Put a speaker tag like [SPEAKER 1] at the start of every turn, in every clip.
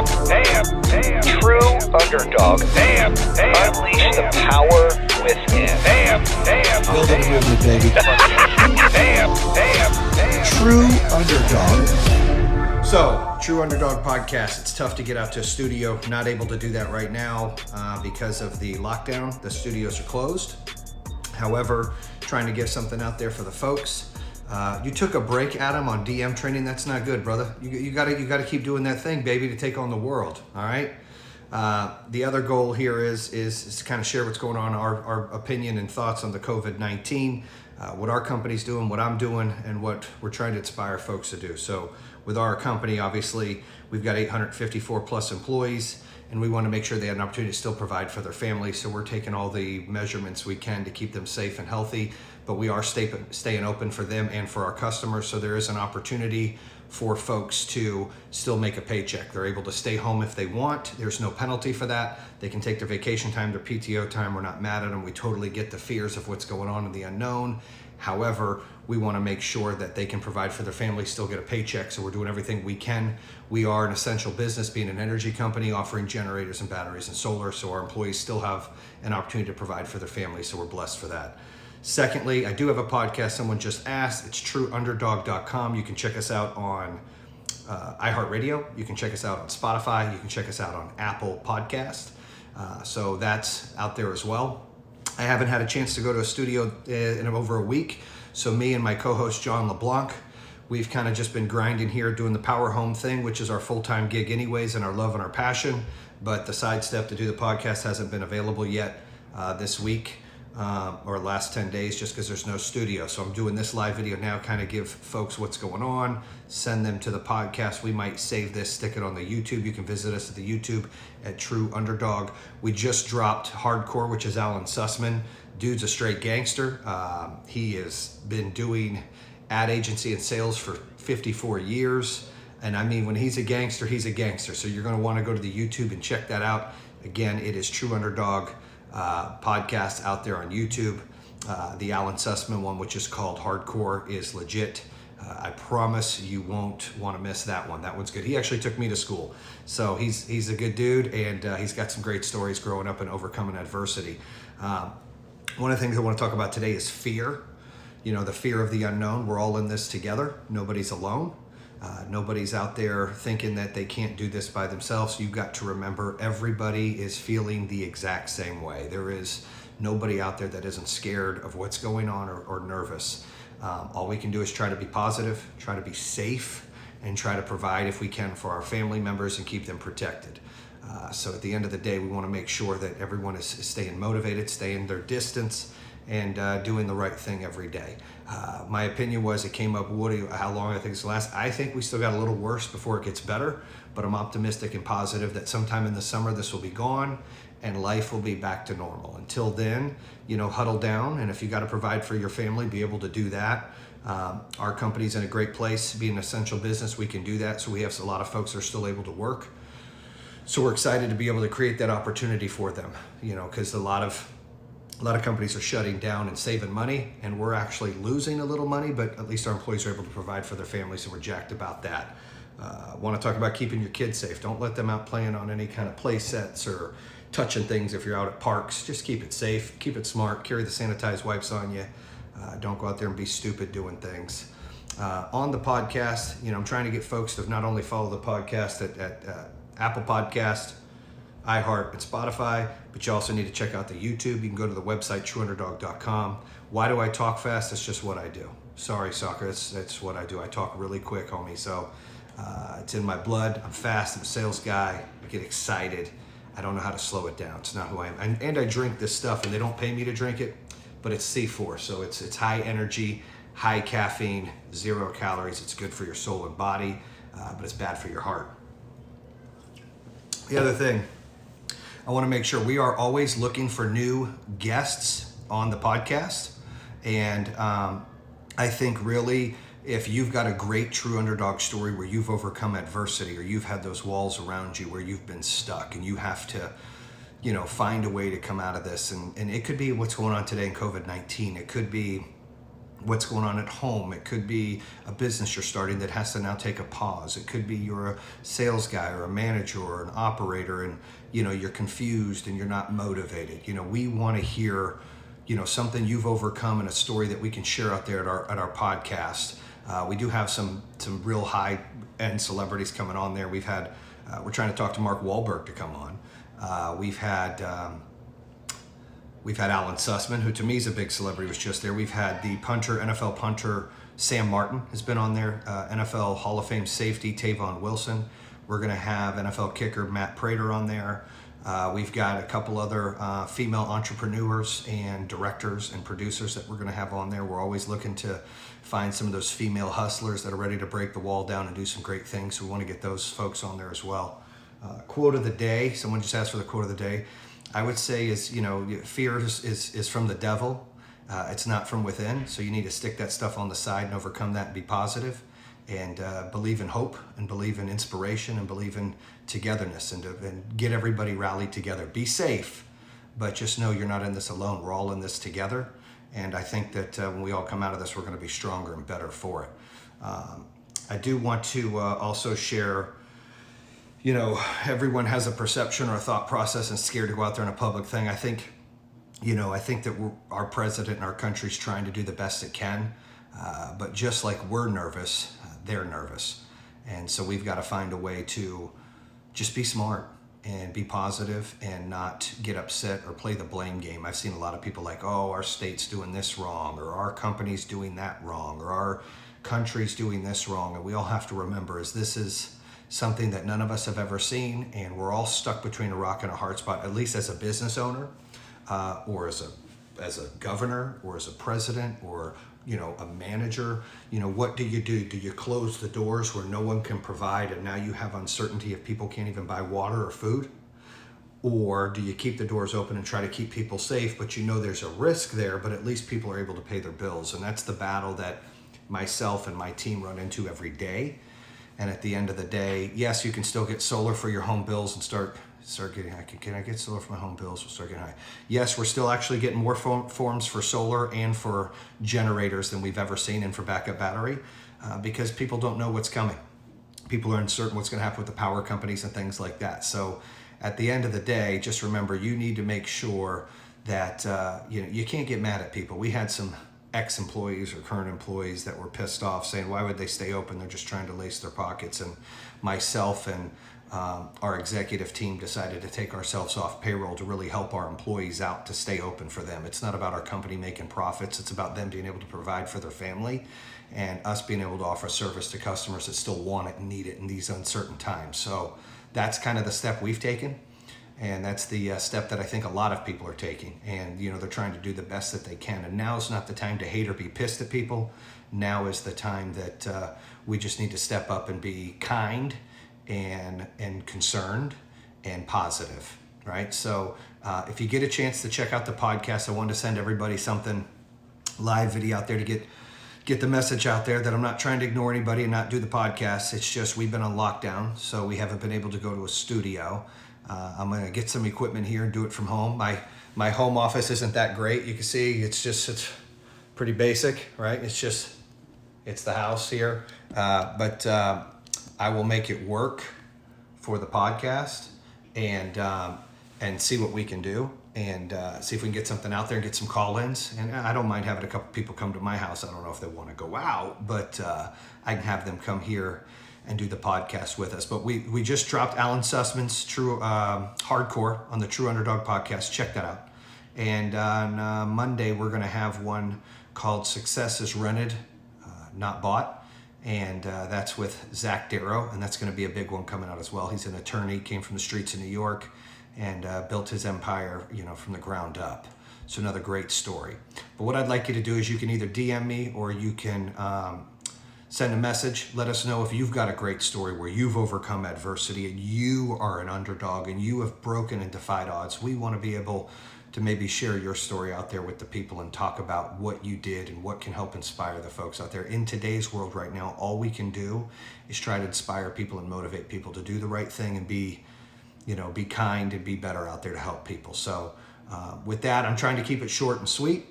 [SPEAKER 1] True Underdog. Unleash the power within.
[SPEAKER 2] Building a movement, baby. True Underdog. So, True Underdog Podcast. It's tough to get out to a studio. Not able to do that right now because of the lockdown. The studios are closed. However, trying to get something out there for the folks. You took a break, Adam, on DM training. That's not good, brother. You gotta keep doing that thing, baby, to take on the world. All right. The other goal here is to kind of share what's going on, our opinion and thoughts on the COVID-19, what our company's doing, what I'm doing, and what we're trying to inspire folks to do. So with our company, obviously, we've got 854 plus employees, and we want to make sure they have an opportunity to still provide for their families. So we're taking all the measurements we can to keep them safe and healthy, but we are staying open for them and for our customers. So there is an opportunity for folks to still make a paycheck. They're able to stay home if they want. There's no penalty for that. They can take their vacation time, their PTO time. We're not mad at them. We totally get the fears of what's going on in the unknown. However, we want to make sure that they can provide for their family, still get a paycheck. So we're doing everything we can. We are an essential business, being an energy company, offering generators and batteries and solar. So our employees still have an opportunity to provide for their family. So we're blessed for that. Secondly, I do have a podcast someone just asked. It's trueunderdog.com. You can check us out on iHeartRadio. You can check us out on Spotify. You can check us out on Apple Podcast. So that's out there as well. I haven't had a chance to go to a studio in over a week. So me and my co-host, John LeBlanc, we've kind of just been grinding here, doing the Power Home thing, which is our full-time gig anyways, and our love and our passion. But the side step to do the podcast hasn't been available yet this week. Or last 10 days, just because there's no studio. So I'm doing this live video now, kind of give folks what's going on, send them to the podcast. We might save this, stick it on the YouTube. You can visit us at the YouTube at True Underdog. We just dropped Hardcore, which is Alan Sussman. Dude's a straight gangster. He has been doing ad agency and sales for 54 years. And I mean, when he's a gangster, he's a gangster. So you're going to want to go to the YouTube and check that out. Again, it is True Underdog podcast out there on YouTube. The Alan Sussman one, which is called Hardcore, is legit. I promise you won't want to miss that one. That one's good. He actually took me to school. So he's a good dude, and he's got some great stories growing up and overcoming adversity. One of the things I want to talk about today is fear. You know, the fear of the unknown. We're all in this together. Nobody's alone. Nobody's out there thinking that they can't do this by themselves. You've got to remember, everybody is feeling the exact same way. There is nobody out there that isn't scared of what's going on or nervous. All we can do is try to be positive, try to be safe, and try to provide, if we can, for our family members and keep them protected. So at the end of the day, we want to make sure that everyone is staying motivated, staying their distance, and doing the right thing every day. My opinion was, it came up, how long I think it's last. I think we still got a little worse before it gets better, but I'm optimistic and positive that sometime in the summer this will be gone and life will be back to normal. Until then, huddle down, and if you got to provide for your family, be able to do that. Our company's in a great place, being an essential business, we can do that. So we have a lot of folks that are still able to work. So we're excited to be able to create that opportunity for them, because a lot of companies are shutting down and saving money, and we're actually losing a little money, but at least our employees are able to provide for their families, and we're jacked about that. Want to talk about keeping your kids safe. Don't let them out playing on any kind of play sets or touching things if you're out at parks. Just keep it safe, keep it smart, carry the sanitized wipes on you. Don't go out there and be stupid doing things. On the podcast, I'm trying to get folks to not only follow the podcast at Apple Podcast, iHeart, and Spotify, but you also need to check out the YouTube. You can go to the website, trueunderdog.com. Why do I talk fast? That's just what I do. Sorry, soccer. That's what I do. I talk really quick, homie. So it's in my blood. I'm fast. I'm a sales guy. I get excited. I don't know how to slow it down. It's not who I am. And I drink this stuff, and they don't pay me to drink it, but it's C4. So it's high energy, high caffeine, 0 calories. It's good for your soul and body, but it's bad for your heart. The other thing, I want to make sure we are always looking for new guests on the podcast. And I think really, if you've got a great true underdog story where you've overcome adversity, or you've had those walls around you where you've been stuck and you have to, find a way to come out of this. And it could be what's going on today in COVID-19. It could be, what's going on at home. It could be a business you're starting that has to now take a pause. It could be you're a sales guy or a manager or an operator, and you're confused and you're not motivated. We want to hear something you've overcome and a story that we can share out there at our podcast. We do have some real high end celebrities coming on there. We're trying to talk to Mark Wahlberg to come on. We've had Alan Sussman, who to me is a big celebrity, was just there. We've had the NFL punter, Sam Martin has been on there. NFL Hall of Fame safety, Tavon Wilson. We're going to have NFL kicker, Matt Prater, on there. We've got a couple other female entrepreneurs and directors and producers that we're going to have on there. We're always looking to find some of those female hustlers that are ready to break the wall down and do some great things. So we want to get those folks on there as well. Quote of the day. Someone just asked for the quote of the day. I would say is, fear is from the devil. It's not from within. So you need to stick that stuff on the side and overcome that and be positive, and believe in hope and believe in inspiration and believe in togetherness, and get everybody rallied together. Be safe, but just know you're not in this alone. We're all in this together. And I think that when we all come out of this, we're going to be stronger and better for it. I do want to also share, everyone has a perception or a thought process and scared to go out there in a public thing. I think that our president and our country's trying to do the best it can. But just like we're nervous, they're nervous. And so we've got to find a way to just be smart and be positive and not get upset or play the blame game. I've seen a lot of people like, oh, our state's doing this wrong, or our company's doing that wrong, or our country's doing this wrong. And we all have to remember this is something that none of us have ever seen, and we're all stuck between a rock and a hard spot, at least as a business owner, or as a governor, or as a president, or a manager. What do? Do you close the doors where no one can provide, and now you have uncertainty if people can't even buy water or food? Or do you keep the doors open and try to keep people safe, but there's a risk there, but at least people are able to pay their bills? And that's the battle that myself and my team run into every day. And at the end of the day, yes, you can still get solar for your home bills and start getting high. Can I get solar for my home bills? We'll start getting high. Yes, we're still actually getting more forms for solar and for generators than we've ever seen, and for backup battery, because people don't know what's coming. People are uncertain what's going to happen with the power companies and things like that. So at the end of the day, just remember, you need to make sure that you can't get mad at people. We had some ex-employees or current employees that were pissed off, saying, why would they stay open? They're just trying to lace their pockets. And myself and our executive team decided to take ourselves off payroll to really help our employees out to stay open for them. It's not about our company making profits. It's about them being able to provide for their family, and us being able to offer service to customers that still want it and need it in these uncertain times. So that's kind of the step we've taken. And that's the step that I think a lot of people are taking. And, they're trying to do the best that they can. And now is not the time to hate or be pissed at people. Now is the time that we just need to step up and be kind and concerned and positive, right? So if you get a chance to check out the podcast, I wanted to send everybody something live video out there to get the message out there that I'm not trying to ignore anybody and not do the podcast. It's just we've been on lockdown, so we haven't been able to go to a studio. I'm going to get some equipment here and do it from home. My home office isn't that great. You can see it's pretty basic, right? It's the house here. But I will make it work for the podcast and see what we can do, and see if we can get something out there and get some call-ins. And I don't mind having a couple people come to my house. I don't know if they want to go out, but I can have them come here and do the podcast with us. But we just dropped Alan Sussman's True Hardcore on the True Underdog podcast. Check that out. And on Monday, we're going to have one called Success is Rented, Not Bought. And that's with Zach Darrow. And that's going to be a big one coming out as well. He's an attorney, came from the streets of New York, and built his empire, from the ground up. So another great story. But what I'd like you to do is you can either DM me, or you can send a message. Let us know if you've got a great story where you've overcome adversity and you are an underdog and you have broken and defied odds. We want to be able to maybe share your story out there with the people and talk about what you did and what can help inspire the folks out there. In today's world right now, all we can do is try to inspire people and motivate people to do the right thing and be kind and be better out there to help people. So with that, I'm trying to keep it short and sweet.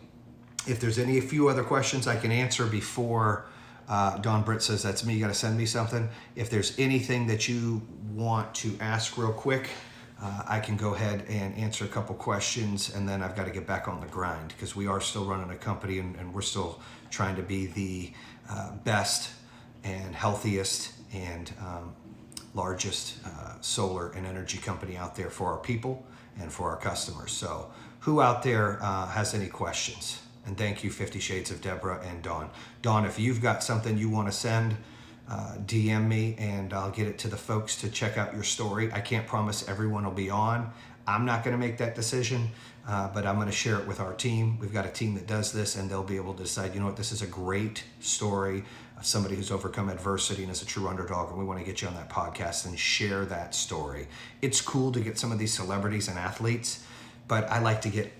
[SPEAKER 2] If there's a few other questions I can answer before Don Britt says that's me, you got to send me something. If there's anything that you want to ask real quick, I can go ahead and answer a couple questions, and then I've got to get back on the grind because we are still running a company and we're still trying to be the best and healthiest and largest solar and energy company out there for our people and for our customers. So who out there has any questions? And thank you, 50 Shades of Deborah and Dawn. Dawn, if you've got something you want to send, DM me and I'll get it to the folks to check out your story. I can't promise everyone will be on. I'm not going to make that decision, but I'm going to share it with our team. We've got a team that does this, and they'll be able to decide, you know what, this is a great story of somebody who's overcome adversity and is a true underdog, and we want to get you on that podcast and share that story. It's cool to get some of these celebrities and athletes, but I like to get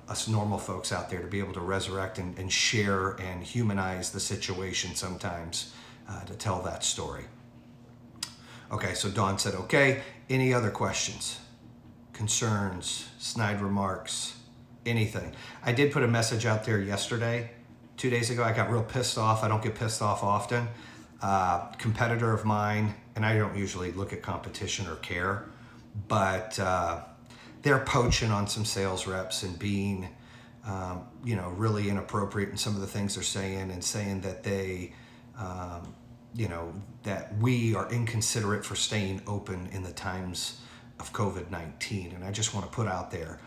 [SPEAKER 2] us normal folks out there to be able to resurrect and share and humanize the situation sometimes to tell that story. Okay, so Dawn said, okay. Any other questions, concerns, snide remarks, anything? I did put a message out there yesterday, 2 days ago. I got real pissed off. I don't get pissed off often. Competitor of mine, and I don't usually look at competition or care, but they're poaching on some sales reps and being, really inappropriate in some of the things they're saying, and saying that they, that we are inconsiderate for staying open in the times of COVID-19. And I just want to put out there,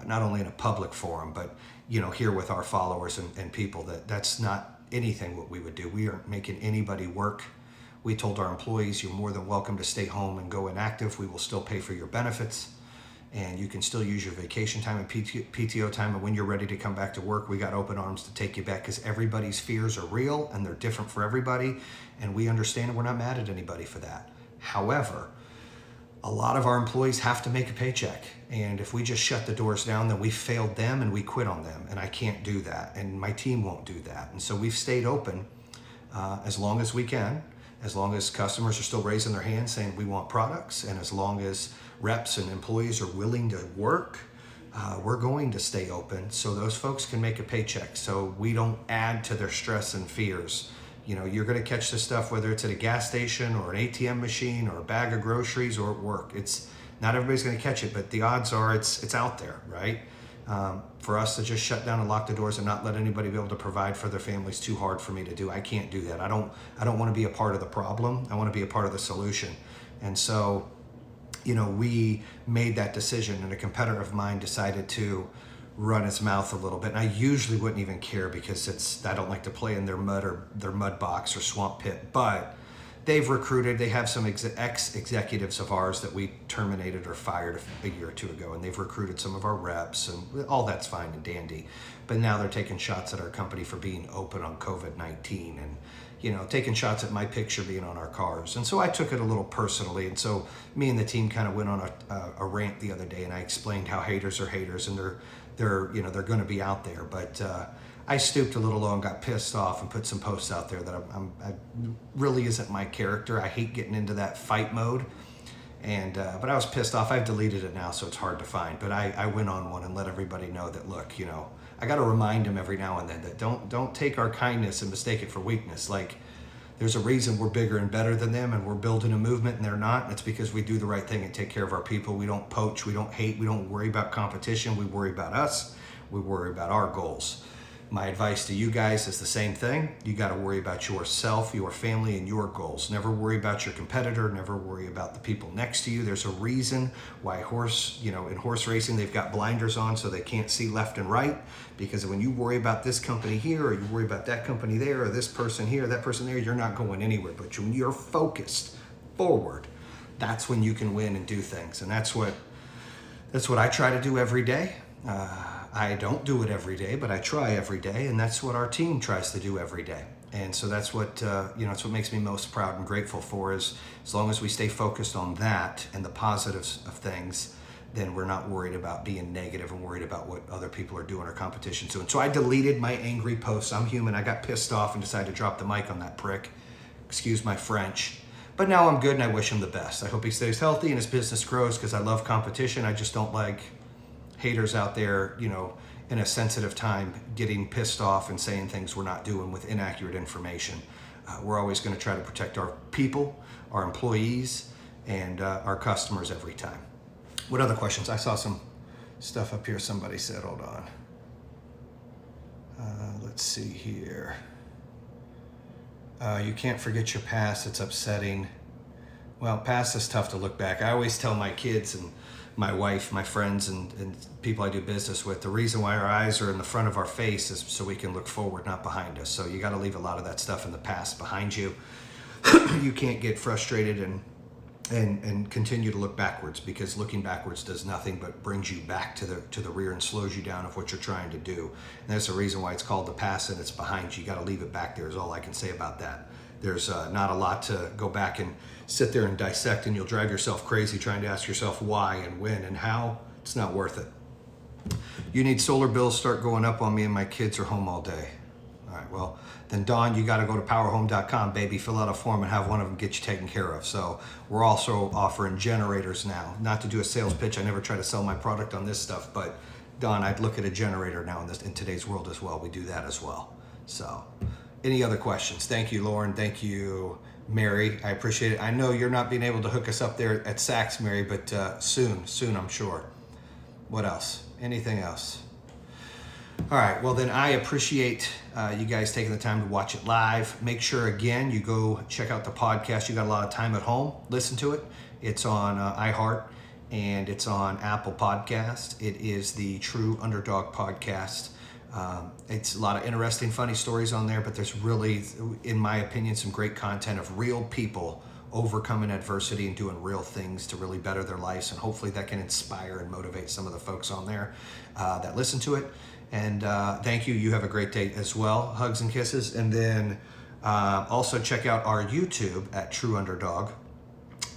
[SPEAKER 2] not only in a public forum, but, here with our followers and people, that's not anything what we would do. We aren't making anybody work. We told our employees, you're more than welcome to stay home and go inactive. We will still pay for your benefits. And you can still use your vacation time and PTO time. And when you're ready to come back to work, we got open arms to take you back, because everybody's fears are real and they're different for everybody. And we understand, and we're not mad at anybody for that. However, a lot of our employees have to make a paycheck. And if we just shut the doors down, then we failed them and we quit on them. And I can't do that. And my team won't do that. And so we've stayed open as long as we can, as long as customers are still raising their hands saying we want products, and as long as reps and employees are willing to work, we're going to stay open so those folks can make a paycheck, so we don't add to their stress and fears. You're going to catch this stuff whether it's at a gas station or an ATM machine or a bag of groceries or at work. It's not everybody's going to catch it, but the odds are it's out there, right? For us to just shut down and lock the doors and not let anybody be able to provide for their families, too hard for me to do. I can't do that. I don't want to be a part of the problem. I want to be a part of the solution. And so, we made that decision, and a competitor of mine decided to run his mouth a little bit. And I usually wouldn't even care, because I don't like to play in their mud box or swamp pit, but they've recruited, they have some ex-executives of ours that we terminated or fired a year or two ago, and they've recruited some of our reps, and all that's fine and dandy. But now they're taking shots at our company for being open on COVID-19, and taking shots at my picture being on our cars. And so I took it a little personally. And so me and the team kind of went on a rant the other day, and I explained how haters are haters, and they're going to be out there. But I stooped a little low and got pissed off and put some posts out there that I really isn't my character. I hate getting into that fight mode. And but I was pissed off. I've deleted it now, so it's hard to find. But I went on one and let everybody know that, look, I got to remind them every now and then that don't take our kindness and mistake it for weakness. Like, there's a reason we're bigger and better than them, and we're building a movement, and they're not. And it's because we do the right thing and take care of our people. We don't poach, we don't hate, we don't worry about competition. We worry about us. We worry about our goals. My advice to you guys is the same thing. You got to worry about yourself, your family, and your goals. Never worry about your competitor. Never worry about the people next to you. There's a reason why in horse racing, they've got blinders on so they can't see left and right. Because when you worry about this company here, or you worry about that company there, or this person here, that person there, you're not going anywhere. But when you're focused forward, that's when you can win and do things. And that's what I try to do every day. I don't do it every day, but I try every day, and that's what our team tries to do every day. And so that's what it's what makes me most proud and grateful for, is as long as we stay focused on that and the positives of things, then we're not worried about being negative and worried about what other people are doing or competition's doing. So I deleted my angry posts. I'm human. I got pissed off and decided to drop the mic on that prick. Excuse my French. But now I'm good, and I wish him the best. I hope he stays healthy and his business grows, because I love competition. I just don't like haters out there, in a sensitive time getting pissed off and saying things we're not doing with inaccurate information. We're always going to try to protect our people, our employees, and our customers every time. What other questions? I saw some stuff up here somebody said. Hold on. Let's see here. You can't forget your past. It's upsetting. Well, past is tough to look back. I always tell my kids and my wife, my friends, and people I do business with, the reason why our eyes are in the front of our face is so we can look forward, not behind us. So you got to leave a lot of that stuff in the past behind you. You can't get frustrated and continue to look backwards, because looking backwards does nothing but brings you back to the rear and slows you down of what you're trying to do. And that's the reason why it's called the past and it's behind you. You got to leave it back there is all I can say about that. There's not a lot to go back and sit there and dissect, and you'll drive yourself crazy trying to ask yourself why and when and how. It's not worth it. You need solar bills start going up on me, and my kids are home all day. All right, well, then Dawn, you got to go to powerhome.com, baby, fill out a form and have one of them get you taken care of. So we're also offering generators now. Not to do a sales pitch, I never try to sell my product on this stuff, but Dawn, I'd look at a generator now in today's world as well. We do that as well. So any other questions? Thank you, Lauren. Thank you, Mary. I appreciate it. I know you're not being able to hook us up there at Saks, Mary, but soon, I'm sure. What else? Anything else? All right, well then I appreciate you guys taking the time to watch it live. Make sure, again, you go check out the podcast. You got a lot of time at home. Listen to it. It's on iHeart and it's on Apple Podcast. It is the True Underdog Podcast. It's a lot of interesting, funny stories on there, but there's really, in my opinion, some great content of real people overcoming adversity and doing real things to really better their lives. And hopefully that can inspire and motivate some of the folks on there that listen to it. And thank you. You have a great day as well. Hugs and kisses. And then also check out our YouTube at True Underdog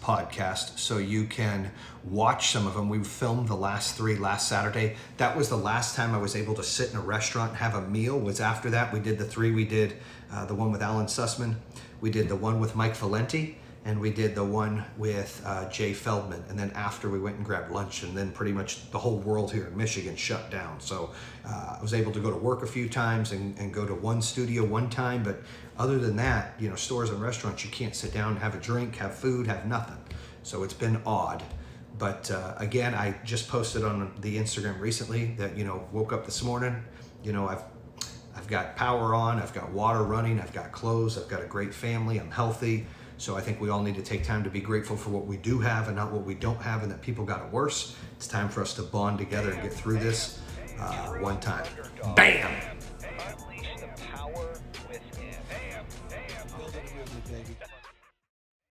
[SPEAKER 2] Podcast, so you can watch some of them. We filmed the last 3 last Saturday. That was the last time I was able to sit in a restaurant and have a meal. Was after that we did the 3. We did the one with Alan Sussman, we did the one with Mike Valenti, and we did the one with Jay Feldman. And then after, we went and grabbed lunch, and then pretty much the whole world here in Michigan shut down. So I was able to go to work a few times and go to one studio one time. But other than that, you know, stores and restaurants, you can't sit down, have a drink, have food, have nothing. So it's been odd. But again, I just posted on the Instagram recently that, you know, woke up this morning, you know, I've got power on, I've got water running, I've got clothes, I've got a great family, I'm healthy. So I think we all need to take time to be grateful for what we do have and not what we don't have, and that people got it worse. It's time for us to bond together and get through this one time. Bam!